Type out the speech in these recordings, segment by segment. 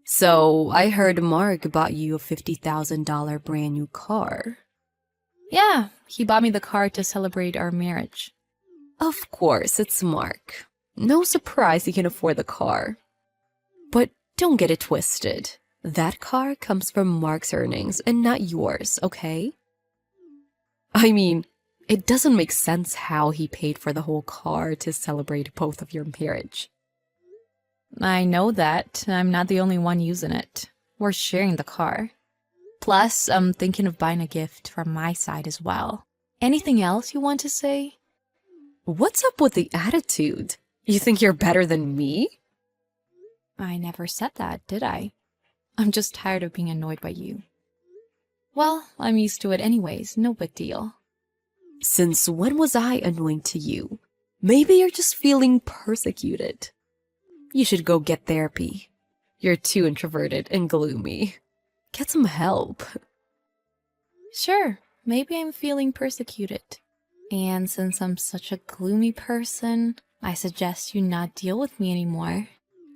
So, I heard Mark bought you a $50,000 brand new car. Yeah, he bought me the car to celebrate our marriage. Of course, it's Mark. No surprise he can afford the car. But don't get it twisted. That car comes from Mark's earnings and not yours, okay? I mean, it doesn't make sense how he paid for the whole car to celebrate both of your marriage. I know that. I'm not the only one using it. We're sharing the car. Plus, I'm thinking of buying a gift from my side as well. Anything else you want to say? What's up with the attitude? You think you're better than me? I never said that, did I? I'm just tired of being annoyed by you. Well, I'm used to it anyways, no big deal. Since when was I annoying to you? Maybe you're just feeling persecuted. You should go get therapy. You're too introverted and gloomy. Get some help. Sure, maybe I'm feeling persecuted. And since I'm such a gloomy person, I suggest you not deal with me anymore.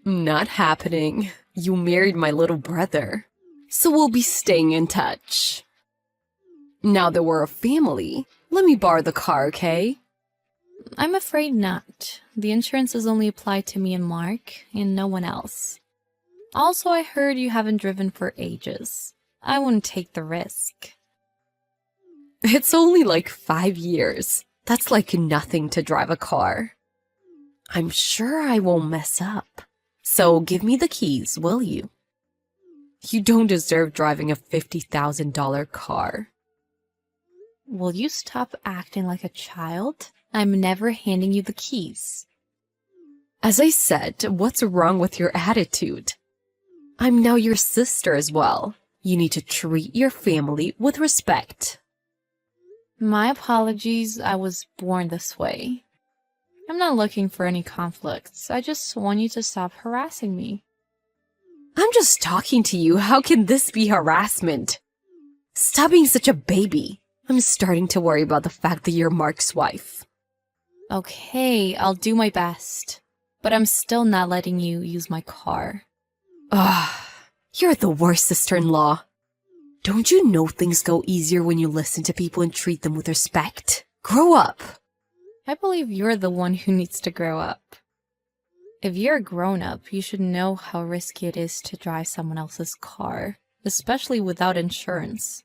Not happening. You married my little brother. So we'll be staying in touch. Now that we're a family, let me borrow the car, okay? I'm afraid not. The insurance is only applied to me and Mark, and no one else. Also, I heard you haven't driven for ages. I wouldn't take the risk. It's only like 5 years. That's like nothing to drive a car. I'm sure I won't mess up. So give me the keys, will you? You don't deserve driving a $50,000 car. Will you stop acting like a child? I'm never handing you the keys. As I said, what's wrong with your attitude? I'm now your sister as well. You need to treat your family with respect. My apologies, I was born this way. I'm not looking for any conflicts. I just want you to stop harassing me. I'm just talking to you. How can this be harassment? Stop being such a baby. I'm starting to worry about the fact that you're Mark's wife. Okay, I'll do my best. But I'm still not letting you use my car. You're the worst sister-in-law. Don't you know things go easier when you listen to people and treat them with respect? Grow up. I believe you're the one who needs to grow up. If you're a grown-up, you should know how risky it is to drive someone else's car, especially without insurance.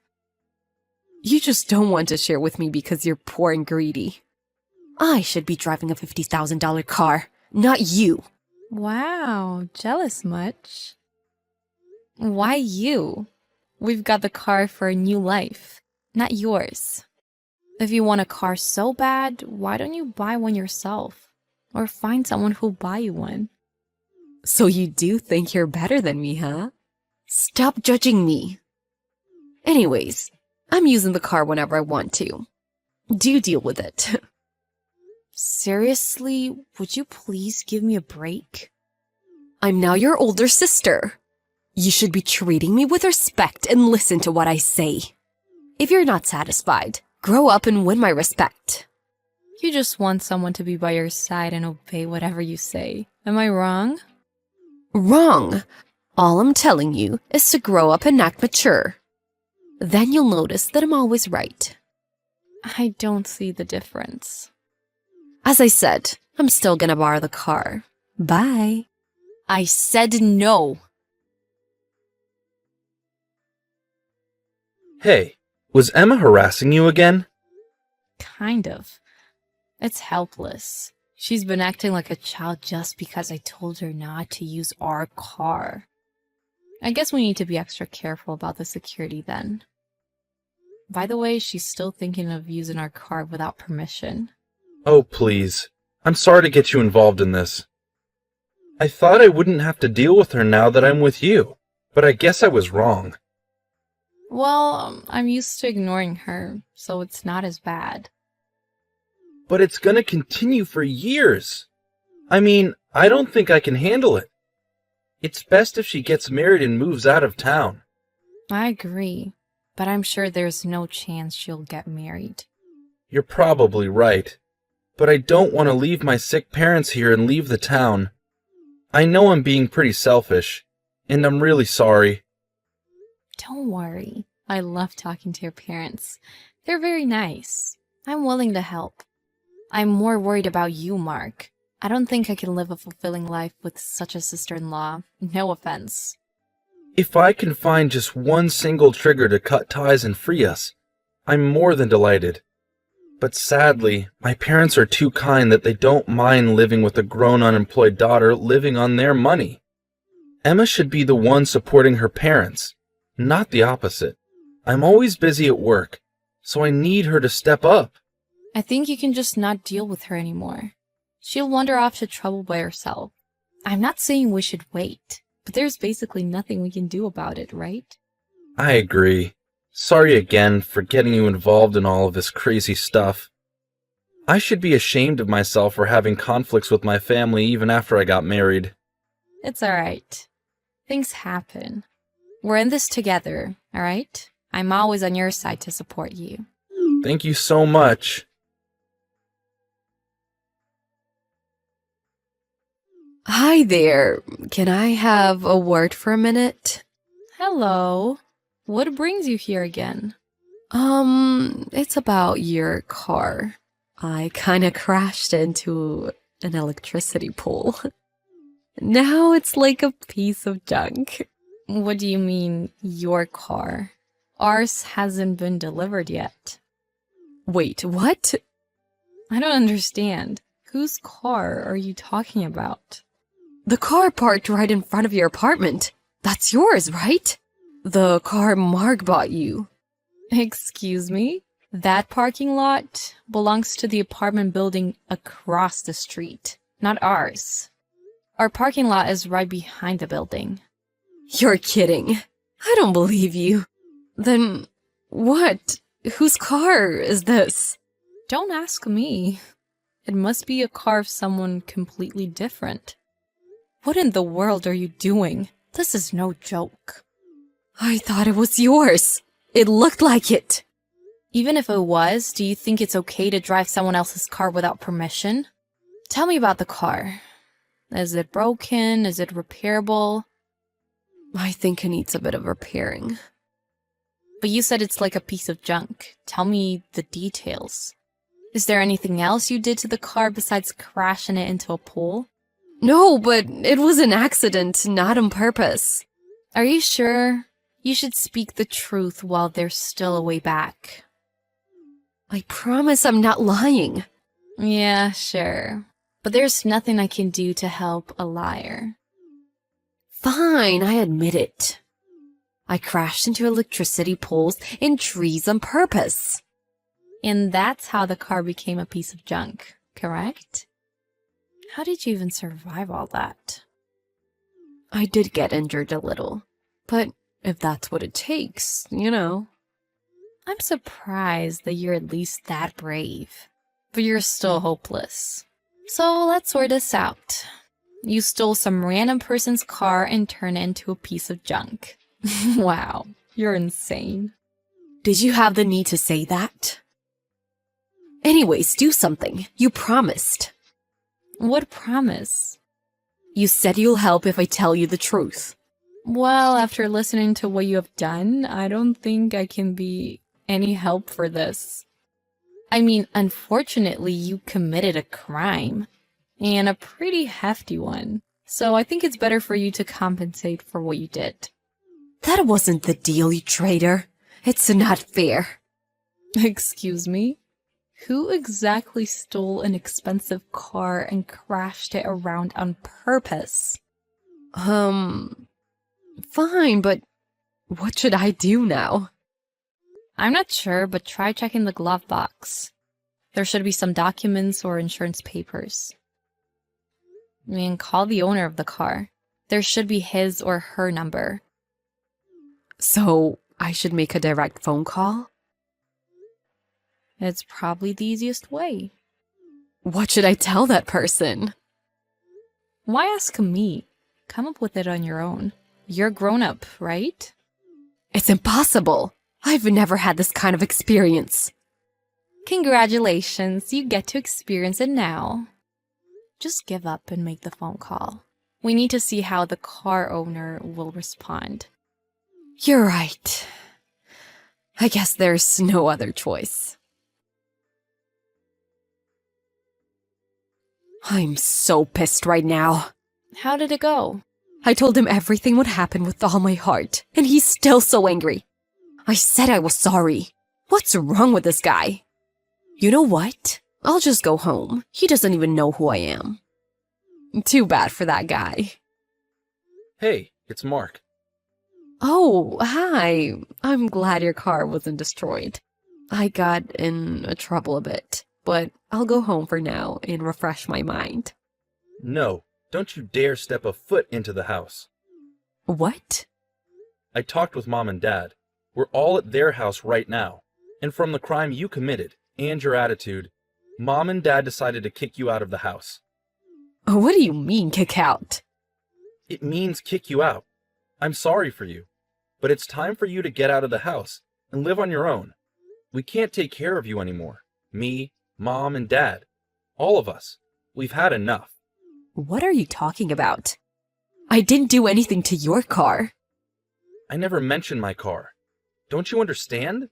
You just don't want to share with me because you're poor and greedy. I should be driving a $50,000 car, not you. Wow, jealous much? Why you? We've got the car for a new life, not yours. If you want a car so bad, why don't you buy one yourself? Or find someone who'll buy you one. So you do think you're better than me, huh? Stop judging me. Anyways, I'm using the car whenever I want to. Do deal with it. Seriously, would you please give me a break? I'm now your older sister. You should be treating me with respect and listen to what I say. If you're not satisfied, grow up and win my respect. You just want someone to be by your side and obey whatever you say. Am I wrong? Wrong. All I'm telling you is to grow up and act mature. Then you'll notice that I'm always right. I don't see the difference. As I said, I'm still gonna borrow the car. Bye. I said no. Hey, was Emma harassing you again? Kind of. It's helpless. She's been acting like a child just because I told her not to use our car. I guess we need to be extra careful about the security then. By the way, she's still thinking of using our car without permission. Oh, please. I'm sorry to get you involved in this. I thought I wouldn't have to deal with her now that I'm with you, but I guess I was wrong. Well, I'm used to ignoring her, so it's not as bad. But it's gonna continue for years. I mean, I don't think I can handle it. It's best if she gets married and moves out of town. I agree, but I'm sure there's no chance she'll get married. You're probably right, but I don't want to leave my sick parents here and leave the town. I know I'm being pretty selfish, and I'm really sorry. Don't worry. I love talking to your parents. They're very nice. I'm willing to help. I'm more worried about you, Mark. I don't think I can live a fulfilling life with such a sister-in-law. No offense. If I can find just one single trigger to cut ties and free us, I'm more than delighted. But sadly, my parents are too kind that they don't mind living with a grown unemployed daughter living on their money. Emma should be the one supporting her parents, not the opposite. I'm always busy at work, so I need her to step up. I think you can just not deal with her anymore. She'll wander off to trouble by herself. I'm not saying we should wait, but there's basically nothing we can do about it, right? I agree. Sorry again for getting you involved in all of this crazy stuff. I should be ashamed of myself for having conflicts with my family even after I got married. It's alright. Things happen. We're in this together, alright? I'm always on your side to support you. Thank you so much. Hi there. Can I have a word for a minute? Hello. What brings you here again? It's about your car. I kinda crashed into an electricity pole. Now it's like a piece of junk. What do you mean, your car? Ours hasn't been delivered yet. Wait, what? I don't understand. Whose car are you talking about? The car parked right in front of your apartment. That's yours, right? The car Mark bought you. Excuse me? That parking lot belongs to the apartment building across the street, not ours. Our parking lot is right behind the building. You're kidding. I don't believe you. Then what? Whose car is this? Don't ask me. It must be a car of someone completely different. What in the world are you doing? This is no joke. I thought it was yours. It looked like it. Even if it was, do you think it's okay to drive someone else's car without permission? Tell me about the car. Is it broken? Is it repairable? I think it needs a bit of repairing. But you said it's like a piece of junk. Tell me the details. Is there anything else you did to the car besides crashing it into a pool? No, but it was an accident, not on purpose. Are you sure? You should speak the truth while there's still a way back. I promise I'm not lying. Yeah, sure. But there's nothing I can do to help a liar. Fine, I admit it. I crashed into electricity poles and trees on purpose. And that's how the car became a piece of junk, correct? How did you even survive all that? I did get injured a little, but if that's what it takes, you know. I'm surprised that you're at least that brave, but you're still hopeless. So let's sort this out. You stole some random person's car and turned it into a piece of junk. Wow, you're insane. Did you have the need to say that? Anyways, do something. You promised. What promise? You said you'll help if I tell you the truth. Well, after listening to what you have done, I don't think I can be any help for this. I mean, unfortunately, you committed a crime, and a pretty hefty one. So I think it's better for you to compensate for what you did. That wasn't the deal, you traitor. It's not fair. Excuse me? Who exactly stole an expensive car and crashed it around on purpose? Fine, but what should I do now? I'm not sure, but try checking the glove box. There should be some documents or insurance papers. I mean, call the owner of the car. There should be his or her number. So, I should make a direct phone call? It's probably the easiest way. What should I tell that person? Why ask me? Come up with it on your own. You're grown up, right? It's impossible. I've never had this kind of experience. Congratulations, you get to experience it now. Just give up and make the phone call. We need to see how the car owner will respond. You're right. I guess there's no other choice. I'm so pissed right now. How did it go? I told him everything would happen with all my heart, and he's still so angry. I said I was sorry. What's wrong with this guy? You know what? I'll just go home. He doesn't even know who I am. Too bad for that guy. Hey, it's Mark. Oh, hi. I'm glad your car wasn't destroyed. I got in trouble a bit, but I'll go home for now and refresh my mind. No, don't you dare step a foot into the house. What? I talked with Mom and Dad. We're all at their house right now. And from the crime you committed and your attitude, Mom and Dad decided to kick you out of the house. What do you mean, kick out? It means kick you out. I'm sorry for you, but it's time for you to get out of the house and live on your own. We can't take care of you anymore. Me, Mom, and Dad. All of us. We've had enough. What are you talking about? I didn't do anything to your car. I never mentioned my car. Don't you understand?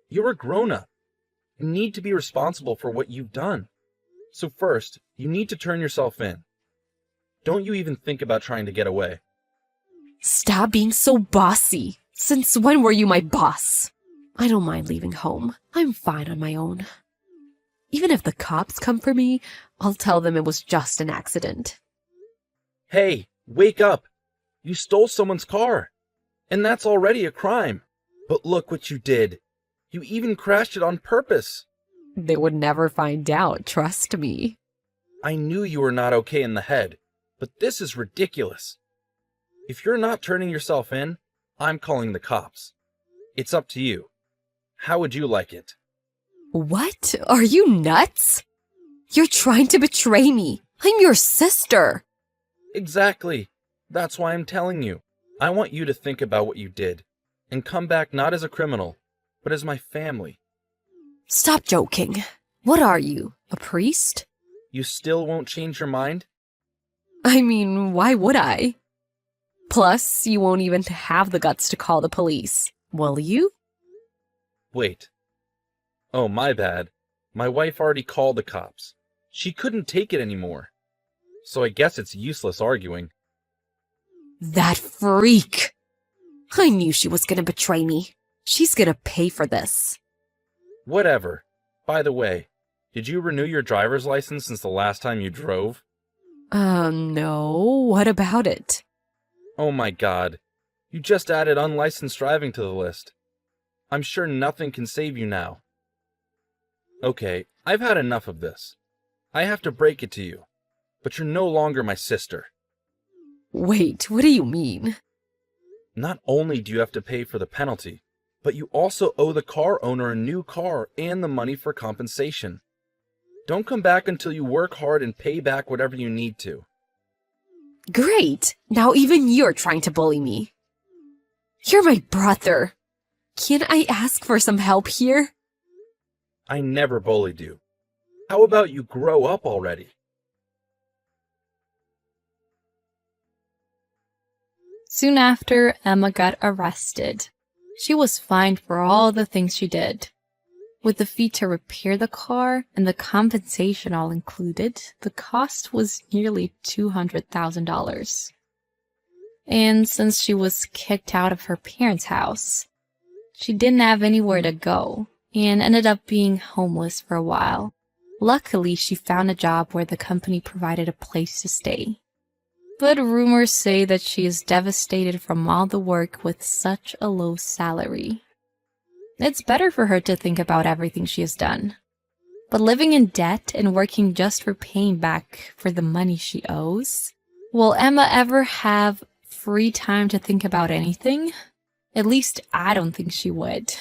You're a grown-up. You need to be responsible for what you've done. So first, you need to turn yourself in. Don't you even think about trying to get away. Stop being so bossy. Since when were you my boss? I don't mind leaving home. I'm fine on my own. Even if the cops come for me, I'll tell them it was just an accident. Hey, wake up! You stole someone's car. And that's already a crime. But look what you did. You even crashed it on purpose. They would never find out, trust me. I knew you were not okay in the head, but this is ridiculous. If you're not turning yourself in, I'm calling the cops. It's up to you. How would you like it? What? Are you nuts? You're trying to betray me. I'm your sister. Exactly. That's why I'm telling you. I want you to think about what you did and come back not as a criminal, but as my family. Stop joking. What are you, a priest? You still won't change your mind? I mean, why would I? Plus, you won't even have the guts to call the police, will you? Wait. Oh, my bad. My wife already called the cops. She couldn't take it anymore. So I guess it's useless arguing. That freak! I knew she was gonna betray me. She's gonna pay for this. Whatever. By the way, did you renew your driver's license since the last time you drove? No. What about it? Oh my god. You just added unlicensed driving to the list. I'm sure nothing can save you now. Okay, I've had enough of this. I have to break it to you, but you're no longer my sister. Wait, what do you mean? Not only do you have to pay for the penalty, but you also owe the car owner a new car and the money for compensation. Don't come back until you work hard and pay back whatever you need to. Great! Now even you're trying to bully me. You're my brother. Can I ask for some help here? I never bullied you. How about you grow up already? Soon after, Emma got arrested. She was fined for all the things she did. With the fee to repair the car and the compensation all included, the cost was nearly $200,000. And since she was kicked out of her parents' house, she didn't have anywhere to go and ended up being homeless for a while. Luckily, she found a job where the company provided a place to stay. But rumors say that she is devastated from all the work with such a low salary. It's better for her to think about everything she has done. But living in debt and working just for paying back for the money she owes? Will Emma ever have free time to think about anything? At least I don't think she would.